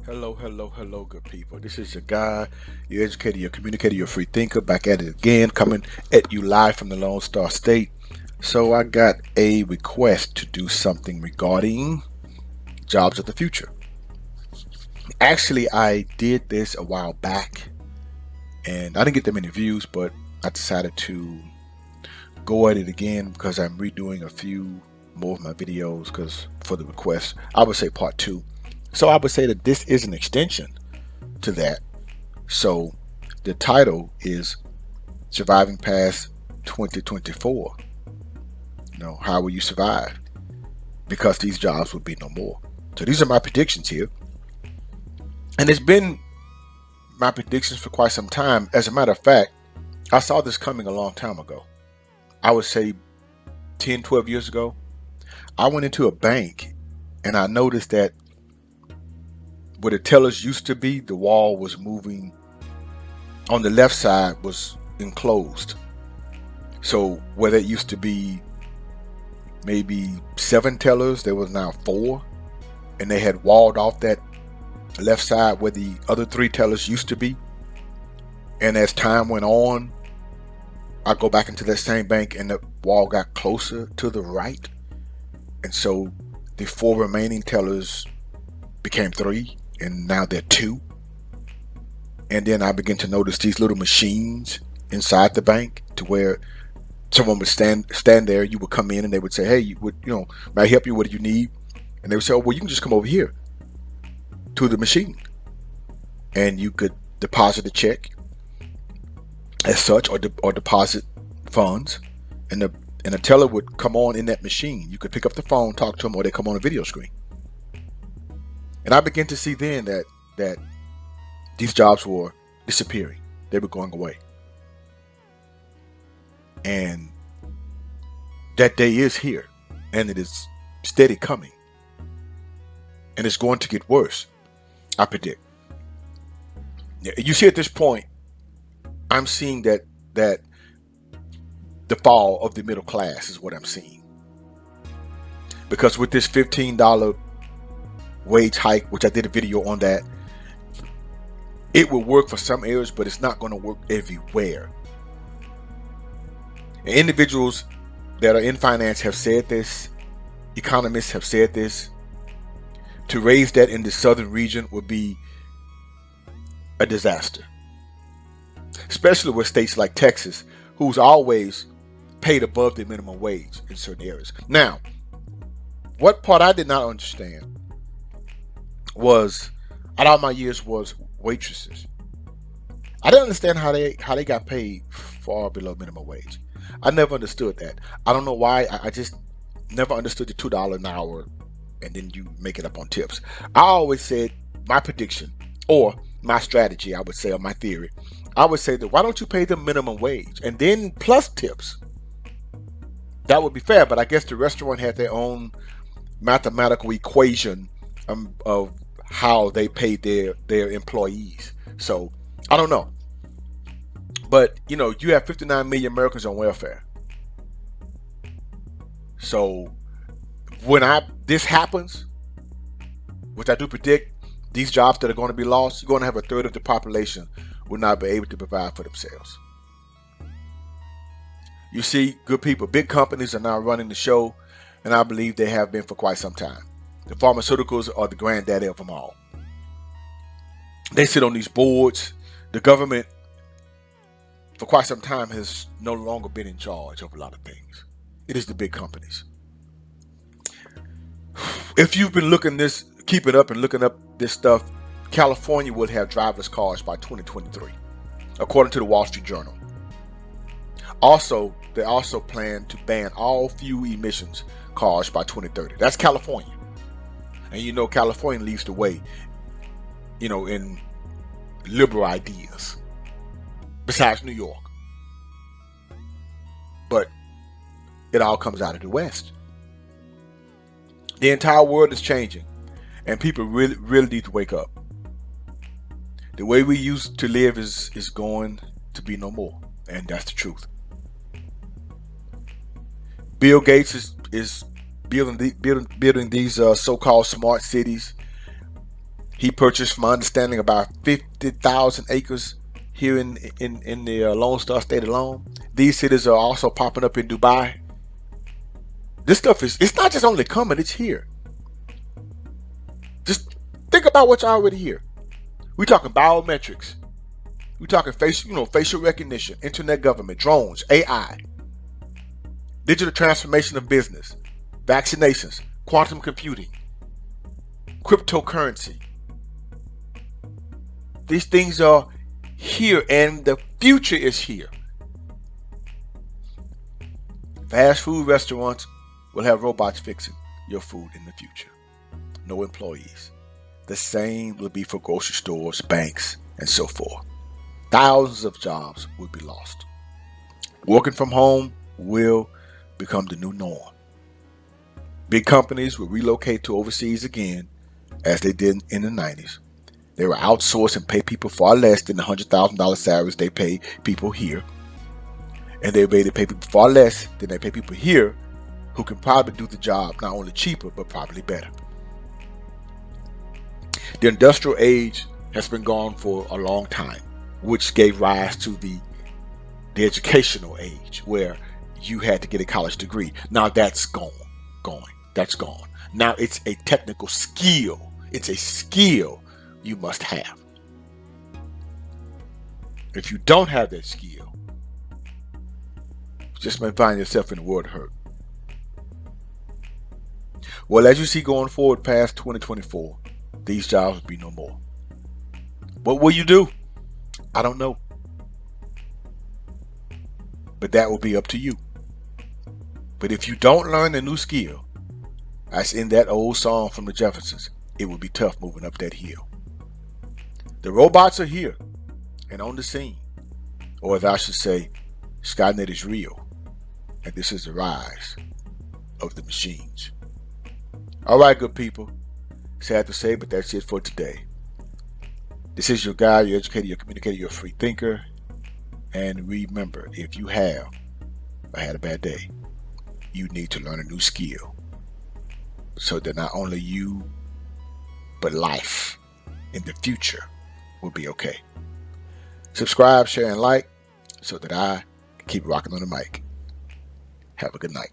Hello, hello, hello, good people. This is your guy, your educator, your communicator, your free thinker, back at it again, coming at you live from the Lone Star State. So, I got a request to do something regarding jobs of the future. Actually, I did this a while back, and I didn't get that many views, but I decided to go at it again because I'm redoing a few more of my videos because for the request, I would say part two. So, I would say that this is an extension to that. So the title is Surviving Past 2024. How will you survive? Because these jobs will be no more. So these are my predictions here. And it's been my predictions for quite some time. As a matter of fact, I saw this coming a long time ago. I would say 10, 12 years ago. I went into a bank and I noticed that where the tellers used to be, the wall was moving on the left side was enclosed. So where there used to be maybe 7 tellers, there was now 4, and they had walled off that left side where the other 3 tellers used to be. And as time went on, I go back into that same bank and the wall got closer to the right. And so the 4 remaining tellers became 3, and now they're 2. And then I began to notice these little machines inside the bank to where someone would stand there. You would come in and they would say, "Hey, may I help you? What do you need?" And they would say, "Oh, well, you can just come over here to the machine, and you could deposit a check as such, or deposit funds, and the teller would come on in that machine. You could pick up the phone, talk to them, or they come on a video screen." And I began to see then that these jobs were disappearing. They were going away. And that day is here, and it is steady coming, and it's going to get worse, I predict. You see, at this point, I'm seeing that the fall of the middle class is what I'm seeing, because with this $15 wage hike, which I did a video on that, it will work for some areas, but it's not going to work everywhere. And individuals that are in finance have said this. Economists have said this. To raise that in the southern region would be a disaster, especially with states like Texas, who's always paid above the minimum wage in certain areas. Now, what part I did not understand was, out of my years, was waitresses. I didn't understand how they got paid far below minimum wage. I never understood that. I don't know why. I just never understood the $2 an hour, and then you make it up on tips. I always said my prediction, or my strategy, I would say, or my theory, I would say that why don't you pay them minimum wage and then plus tips? That would be fair. But I guess the restaurant had their own mathematical equation of how they paid their employees. So I don't know. But you have 59 million Americans on welfare. So when this happens, which I do predict, these jobs that are going to be lost, you're going to have a third of the population will not be able to provide for themselves. You see, good people, big companies are now running the show, and I believe they have been for quite some time. The pharmaceuticals are the granddaddy of them all. They sit on these boards. The government, for quite some time, has no longer been in charge of a lot of things. It is the big companies. If you've been keeping up and looking up this stuff, California will have driverless cars by 2023, according to the Wall Street Journal. Also, they also plan to ban all fuel emissions cars by 2030. That's California. And California leads the way, in liberal ideas, besides New York. But it all comes out of the West. The entire world is changing, and people really, really need to wake up. The way we used to live is going to be no more, and that's the truth. Bill Gates is building these so-called smart cities, He purchased, from my understanding, about 50,000 acres here in the Lone Star State alone. These cities are also popping up in Dubai. This stuff it's not just only coming, it's here. Just think about what's already here. We're talking biometrics. We're talking facial recognition, internet government, drones, AI, digital transformation of business, vaccinations, quantum computing, cryptocurrency. These things are here and the future is here. Fast food restaurants will have robots fixing your food in the future. No employees. The same will be for grocery stores, banks, and so forth. Thousands of jobs will be lost. Working from home will become the new norm. Big companies will relocate to overseas again, as they did in the 90s. They will outsource and pay people far less than the $100,000 salaries they pay people here. And they'll be able to pay people far less than they pay people here, who can probably do the job not only cheaper, but probably better. The industrial age has been gone for a long time, which gave rise to the educational age, where you had to get a college degree. Now that's gone. That's gone. Now it's a technical skill. It's a skill you must have. If you don't have that skill, you just may find yourself in the world hurt. Well, as you see going forward past 2024, these jobs will be no more. What will you do? I don't know. But that will be up to you. But if you don't learn a new skill, as in that old song from the Jeffersons, it will be tough moving up that hill. The robots are here and on the scene. Or as I should say, Skynet is real. And this is the rise of the machines. All right, good people. Sad to say, but that's it for today. This is your guide, your educator, your communicator, your free thinker. And remember, if you have had a bad day, you need to learn a new skill so that not only you, but life in the future will be okay. Subscribe, share, and like so that I can keep rocking on the mic. Have a good night.